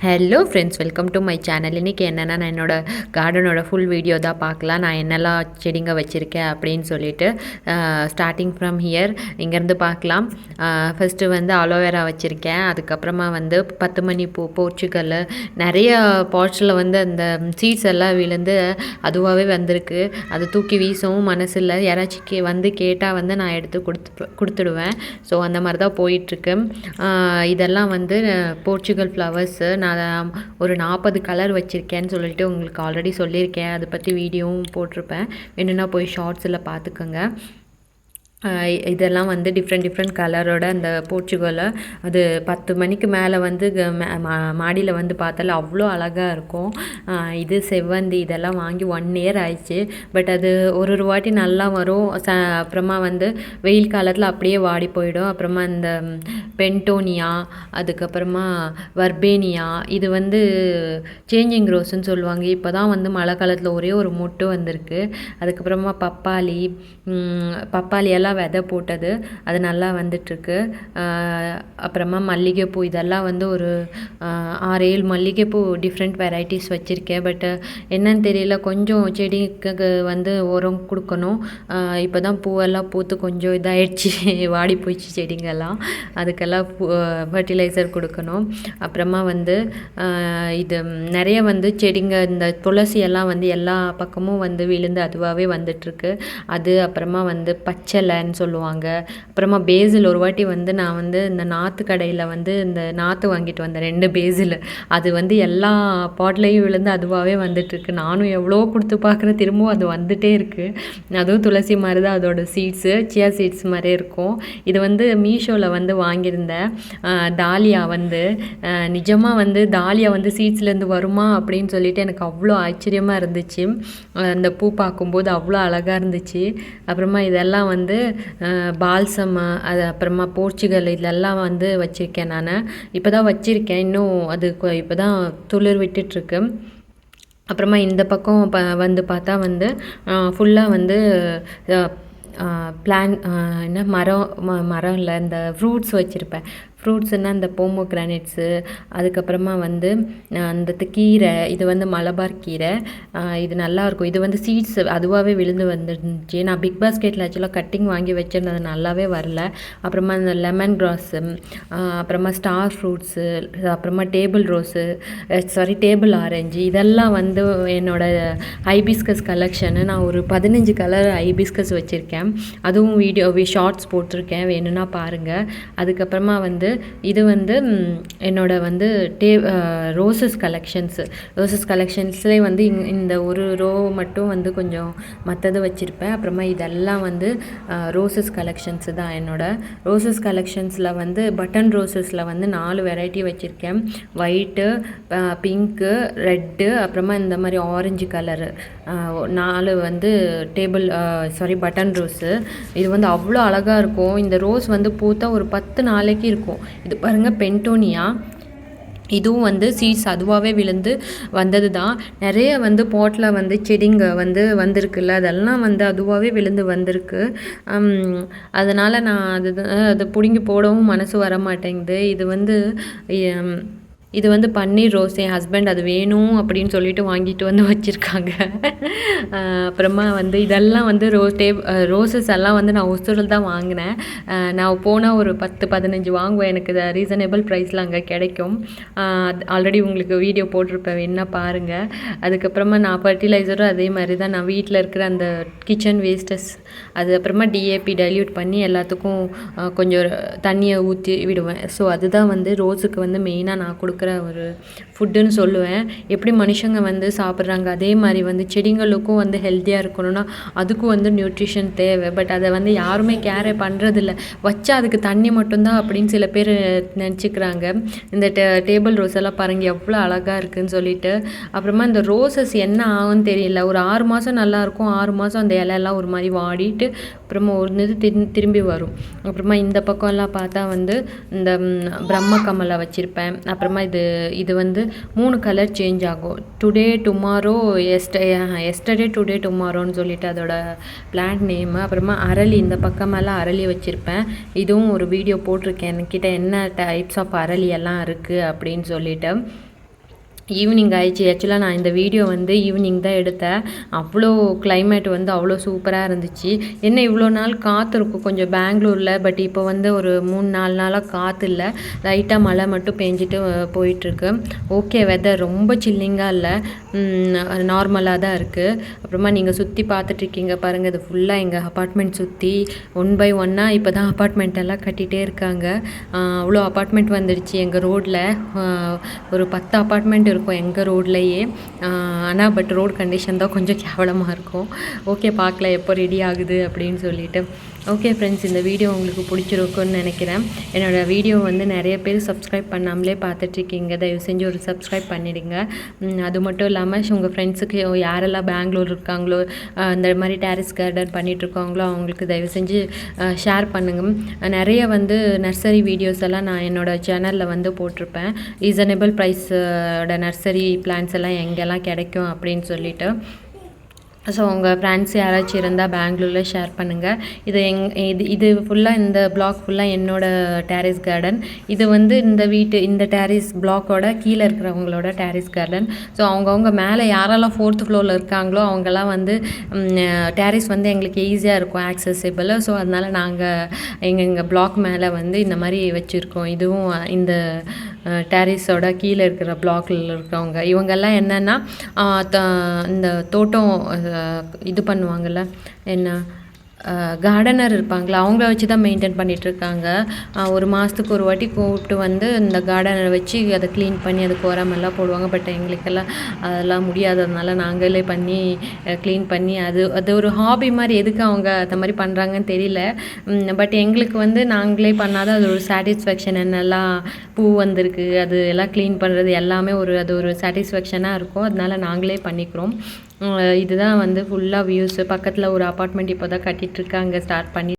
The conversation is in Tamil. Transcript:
Hello friends, welcome to my channel. இன்றைக்கி என்னென்னா, நான் கார்டனோட ஃபுல் வீடியோ தான் பார்க்கலாம். நான் என்னெல்லாம் செடிங்க வச்சுருக்கேன் அப்படின்னு சொல்லிட்டு ஸ்டார்டிங் ஃப்ரம் ஹியர் இங்கேருந்து பார்க்கலாம். ஃபஸ்ட்டு வந்து அலோவேரா வச்சுருக்கேன். அதுக்கப்புறமா வந்து 10 மணி பூ, போர்ச்சுகல், நிறைய பாட்ஸில் வந்து அந்த சீட்ஸ் எல்லாம் விழுந்து அதுவாகவே வந்திருக்கு. அது தூக்கி வீசவும் மனசில்லை. யாராச்சும் வந்து கேட்டால் வந்து நான் எடுத்து கொடுத்துடுவேன். ஸோ அந்த மாதிரி தான் போயிட்டுருக்கு. இதெல்லாம் வந்து போர்ச்சுகல் ஃப்ளவர்ஸு. நான் ஒரு 40 கலர் வச்சுருக்கேன்னு சொல்லிட்டு உங்களுக்கு ஆல்ரெடி சொல்லியிருக்கேன். அதை பற்றி வீடியோவும் போட்டிருப்பேன். வேணும்னா போய் ஷார்ட்ஸில் பார்த்துக்கோங்க. இதெல்லாம் வந்து டிஃப்ரெண்ட் கலரோட அந்த போர்ச்சுகலில் அது 10 மணிக்கு மேலே வந்து மாடியில் வந்து பார்த்தால அவ்வளோ அழகாக இருக்கும். இது செவ்வந்தி, இதெல்லாம் வாங்கி 1 இயர் ஆயிடுச்சு. பட் அது ஒரு வாட்டி நல்லா வரும். அப்புறமா வந்து வெயில் காலத்தில் அப்படியே வாடி போயிடும். அப்புறமா இந்த பென்டோனியா, அதுக்கப்புறமா வர்பேனியா, இது வந்து சேஞ்சிங் ரோஸ்ன்னு சொல்லுவாங்க. இப்போ தான் வந்து மழை காலத்தில் ஒரே ஒரு மொட்டு வந்திருக்கு. அதுக்கப்புறமா பப்பாளி எல்லாம் விதை போட்டது, அது நல்லா வந்துட்டுருக்கு. அப்புறமா மல்லிகைப்பூ, இதெல்லாம் வந்து ஒரு 6-7 மல்லிகைப்பூ டிஃப்ரெண்ட் வெரைட்டிஸ் வச்சுருக்கேன். பட் என்னன்னு தெரியல, கொஞ்சம் செடிக்கு வந்து உரம் கொடுக்கணும். இப்போ தான் பூவெல்லாம் பூத்து கொஞ்சம் இதாகிடுச்சு, வாடி போயிடுச்சு செடிங்கெல்லாம். அதுக்கெல்லாம் ஃபர்டிலைசர் கொடுக்கணும். அப்புறமா வந்து இது நிறைய வந்து செடிங்க, இந்த துளசியெல்லாம் வந்து எல்லா பக்கமும் வந்து விழுந்து அதுவாகவே வந்துட்டுருக்கு. அது அப்புறமா வந்து பச்சைலைன்னு சொல்லுவாங்க. அப்புறமா பேசில், ஒரு வாட்டி வந்து நான் வந்து இந்த நாற்று கடையில் வந்து இந்த நாற்று வாங்கிட்டு வந்தேன் 2 பேசில். அது வந்து எல்லா பாட்லேயும் விழுந்து அதுவாகவே வந்துட்டுருக்கு. நானும் எவ்வளோ கொடுத்து பார்க்குறேன், திரும்பவும் அது வந்துகிட்டே இருக்குது. அதுவும் துளசி மாதிரி தான் அதோட சீட்ஸு, சியா சீட்ஸ் மாதிரியே இருக்கும். இது வந்து மீஷோவில் வந்து வாங்கியிருந்தேன். டாலியா வந்து நிஜமாக வந்து டாலியா வந்து சீட்ஸ்லேருந்து வருமா அப்படின்னு சொல்லிட்டு எனக்கு அவ்வளோ ஆச்சரியமாக இருந்துச்சு. அந்த பூ பார்க்கும்போது அவ்வளோ அழகாக இருந்துச்சு. அப்புறமா இதெல்லாம் வந்து பால்சம், அது அப்புறமா போர்ச்சுகல், இதெல்லாம் வந்து வச்சுருக்கேன். நான் இப்போ தான் வச்சுருக்கேன். இன்னும் அது இப்போ தான் துளிர் விட்டுட்ருக்கு. அப்புறமா இந்த பக்கம் வந்து பார்த்தா வந்து ஃபுல்லாக வந்து என்ன மரம் இல்லை, இந்த ஃப்ரூட்ஸ் வச்சுருப்பேன். ஃப்ரூட்ஸுன்னா இந்த போமோகிரானேட்ஸு, அதுக்கப்புறமா வந்து அந்த கீரை, இது வந்து மலபார் கீரை. இது நல்லாயிருக்கும். இது வந்து சீட்ஸ் அதுவாகவே விழுந்து வந்துருந்துச்சு. நான் பிக் பாஸ்கெட்டில் ஆக்சுவலாக கட்டிங் வாங்கி வச்சுருந்தது, நல்லாவே வரல. அப்புறமா இந்த லெமன் கிராஸு, அப்புறமா ஸ்டார் ஃப்ரூட்ஸு, அப்புறமா டேபிள் ஆரஞ்சு, இதெல்லாம் வந்து என்னோடய ஹைபிஸ்கஸ் கலெக்ஷனு. நான் ஒரு 15 கலர் ஹைபிஸ்கஸ் வச்சுருக்கேன். அதுவும் ஷார்ட்ஸ் போட்டிருக்கேன், வேணும்னா பாருங்கள். அதுக்கப்புறமா வந்து இது வந்து என்னோட வந்து ரோசஸ் கலெக்ஷன்ஸ்லேயே வந்து இந்த ஒரு ரோ மட்டும் வந்து கொஞ்சம் மற்றது வச்சுருப்பேன். அப்புறமா இதெல்லாம் வந்து ரோசஸ் கலெக்ஷன்ஸு தான். என்னோட ரோசஸ் கலெக்ஷன்ஸில் வந்து பட்டன் ரோசஸில் வந்து 4 வெரைட்டி வச்சுருக்கேன். ஒயிட்டு, பிங்க்கு, ரெட்டு, அப்புறமா இந்த மாதிரி ஆரஞ்சு கலரு 4 வந்து பட்டன் ரோஸு. இது வந்து அவ்வளோ அழகாக இருக்கும். இந்த ரோஸ் வந்து பூத்தா ஒரு 10 நாளைக்கு இருக்கும். இது பாருங்கள், பென்டோனியா. இதுவும் வந்து சீட்ஸ் அதுவாகவே விழுந்து வந்தது தான். நிறைய வந்து பாட்டில் வந்து செடிங்க வந்து வந்திருக்குல்ல, அதெல்லாம் வந்து அதுவாகவே விழுந்து வந்திருக்கு. அதனால் நான் அது பிடுங்கி போடவும் மனசு வர மாட்டேங்குது. இது வந்து பன்னீர் ரோஸ். என் ஹஸ்பண்ட் அது வேணும் அப்படின்னு சொல்லிட்டு வாங்கிட்டு வந்து வச்சுருக்காங்க. அப்புறமா வந்து இதெல்லாம் வந்து ரோசஸ் எல்லாம் வந்து நான் ஒசூரில் தான் வாங்கினேன். நான் போனால் ஒரு 10-15 வாங்குவேன். எனக்கு இது ரீசனபிள் ப்ரைஸில் அங்கே கிடைக்கும். ஆல்ரெடி உங்களுக்கு வீடியோ போட்டிருப்பேன், வேணா பாருங்கள். அதுக்கப்புறமா நான் ஃபர்டிலைசரும் அதே மாதிரி தான். நான் வீட்டில் இருக்கிற அந்த கிச்சன் வேஸ்டஸ், அது அப்புறமா டிஏபி டைல்யூட் பண்ணி எல்லாத்துக்கும் கொஞ்சம் தண்ணியை ஊற்றி விடுவேன். ஸோ அதுதான் வந்து ரோஸுக்கு வந்து மெயினாக நான் கொடுக்குற ஒரு ஃபுட்டுன்னு சொல்லுவேன். எப்படி மனுஷங்க வந்து சாப்பிட்றாங்க, அதே மாதிரி வந்து செடிங்களுக்கும் வந்து ஹெல்த்தியாக இருக்கணும்னா அதுக்கும் வந்து நியூட்ரிஷன் தேவை. பட் அதை வந்து யாருமே கேரே பண்ணுறதில்ல. வச்சா அதுக்கு தண்ணி மட்டும்தான் அப்படின்னு சில பேர் நினச்சிக்கிறாங்க. இந்த டேபிள் ரோஸ் எல்லாம் பாருங்கள் எவ்வளோ அழகாக இருக்குதுன்னு சொல்லிட்டு. அப்புறமா இந்த ரோசஸ் என்ன ஆகும்னு தெரியல. ஒரு 6 மாதம் நல்லாயிருக்கும், 6 மாதம் அந்த இலையெல்லாம் ஒரு மாதிரி வாடிட்டு அப்புறமா ஒரு திரும்பி வரும். அப்புறமா இந்த பக்கம்லாம் பார்த்தா வந்து இந்த பிரம்ம கமலை வச்சுருப்பேன். அப்புறமா இது வந்து 3 கலர் சேஞ்ச் ஆகும். டுடே டுமாரோ, எஸ்டர்டே டுடே டுமாரோன்னு சொல்லிட்டு அதோட பிளான்ட் நேமு. அப்புறமா அரளி, இந்த பக்கமெல்லாம் அரளி வச்சுருப்பேன். இதுவும் ஒரு வீடியோ போட்டிருக்கேன், என்கிட்ட என்ன டைப்ஸ் ஆஃப் அரளி எல்லாம் இருக்குது அப்படின்னு சொல்லிட்டு. ஈவினிங் ஆயிடுச்சு. ஆக்சுவலாக நான் இந்த வீடியோ வந்து ஈவினிங் தான் எடுத்தேன். அவ்வளோ கிளைமேட் வந்து அவ்வளோ சூப்பராக இருந்துச்சு. என்ன இவ்வளோ நாள் காற்று இருக்கும் கொஞ்சம் பெங்களூரில், பட் இப்போ வந்து ஒரு 3-4 நாளாக காற்று இல்லை, லைட்டாக மழை மட்டும் பெஞ்சிட்டு போயிட்டுருக்கு. ஓகே, வெதர் ரொம்ப சில்லிங்காக இல்லை, நார்மலாக தான் இருக்குது. அப்புறமா நீங்கள் சுற்றி பார்த்துட்ருக்கீங்க பாருங்கள், இது ஃபுல்லாக எங்கள் அப்பார்ட்மெண்ட் சுற்றி 1 by 1 இப்போ தான் அப்பார்ட்மெண்ட் எல்லாம் கட்டிகிட்டே இருக்காங்க. அவ்வளோ அப்பார்ட்மெண்ட் வந்துடுச்சு எங்கள் ரோட்டில். ஒரு 10 அப்பார்ட்மெண்ட் இருக்கும் எங்கள் ரோட்லேயே. ஆனால் பட் ரோட் கண்டிஷன் தான் கொஞ்சம் கேவலமாக இருக்கும். ஓகே, பார்க்கலாம் எப்போ ரெடி ஆகுது அப்படின்னு சொல்லிட்டு. ஓகே ஃப்ரெண்ட்ஸ், இந்த வீடியோ உங்களுக்கு பிடிச்சிருக்குன்னு நினைக்கிறேன். என்னோடய வீடியோ வந்து நிறைய பேர் சப்ஸ்கிரைப் பண்ணாமலே பார்த்துட்ருக்கீங்க. தயவு செஞ்சு ஒரு சப்ஸ்கிரைப் பண்ணிவிடுங்க. அது மட்டும் இல்லாமல் உங்கள் ஃப்ரெண்ட்ஸுக்கு யாரெல்லாம் பெங்களூர் இருக்காங்களோ, இந்த மாதிரி டெரஸ் கார்டன் பண்ணிகிட்ருக்காங்களோ அவங்களுக்கு தயவு செஞ்சு ஷேர் பண்ணுங்கள். நிறைய வந்து நர்சரி வீடியோஸ் எல்லாம் நான் என்னோடய சேனலில் வந்து போட்டிருப்பேன். ரீசனபிள் ப்ரைஸோட நர்சரி பிளான்ஸ் எல்லாம் எங்கெல்லாம் கிடைக்கும் அப்படின்னு சொல்லிட்டு. ஸோ உங்கள் ஃப்ரெண்ட்ஸ் யாராச்சும் இருந்தால் பெங்களூரில் ஷேர் பண்ணுங்கள். இது ஃபுல்லாக இந்த பிளாக் ஃபுல்லாக என்னோடய டெரஸ் கார்டன். இது வந்து இந்த டெரஸ் பிளாக்கோட கீழே இருக்கிறவங்களோட டெரஸ் கார்டன். ஸோ அவங்கவுங்க மேலே யாரெல்லாம் 4th ஃப்ளோரில் இருக்காங்களோ அவங்கெல்லாம் வந்து டெரஸ் வந்து எங்களுக்கு ஈஸியாக இருக்கும், ஆக்சசிபிள். ஸோ அதனால் நாங்கள் எங்கள் பிளாக் மேலே வந்து இந்த மாதிரி வச்சுருக்கோம். இதுவும் இந்த டெரஸோட கீழே இருக்கிற பிளாக்கில் இருக்கவங்க இவங்கெல்லாம் என்னென்னா இந்த தோட்டம் இது பண்ணுவாங்கள்ல, என்ன கார்டனர் இருப்பாங்களா, அவங்கள வச்சு தான் மெயின்டைன் பண்ணிகிட்ருக்காங்க. ஒரு மாதத்துக்கு ஒரு வாட்டி கூப்பிட்டு வந்து இந்த கார்டனரை வச்சு அதை க்ளீன் பண்ணி அதுக்கு உரமெல்லாம் போடுவாங்க. பட் எங்களுக்கெல்லாம் அதெல்லாம் முடியாததுனால நாங்களே பண்ணி க்ளீன் பண்ணி அது ஒரு ஹாபி மாதிரி. எதுக்கு அவங்க அந்த மாதிரி பண்ணுறாங்கன்னு தெரியல. பட் எங்களுக்கு வந்து நாங்களே பண்ணாதான் அது ஒரு சாட்டிஸ்ஃபேக்ஷன். என்னெல்லாம் பூ வந்திருக்கு அது எல்லாம் க்ளீன் பண்ணுறது எல்லாமே அது ஒரு சாட்டிஸ்ஃபேக்ஷனாக இருக்கும். அதனால நாங்களே பண்ணிக்கிறோம். இதுதான் வந்து ஃபுல்லாக வியூஸு. பக்கத்தில் ஒரு அப்பார்ட்மெண்ட் இப்போ தான் கட்டிகிட்ருக்காங்க, ஸ்டார்ட் பண்ணி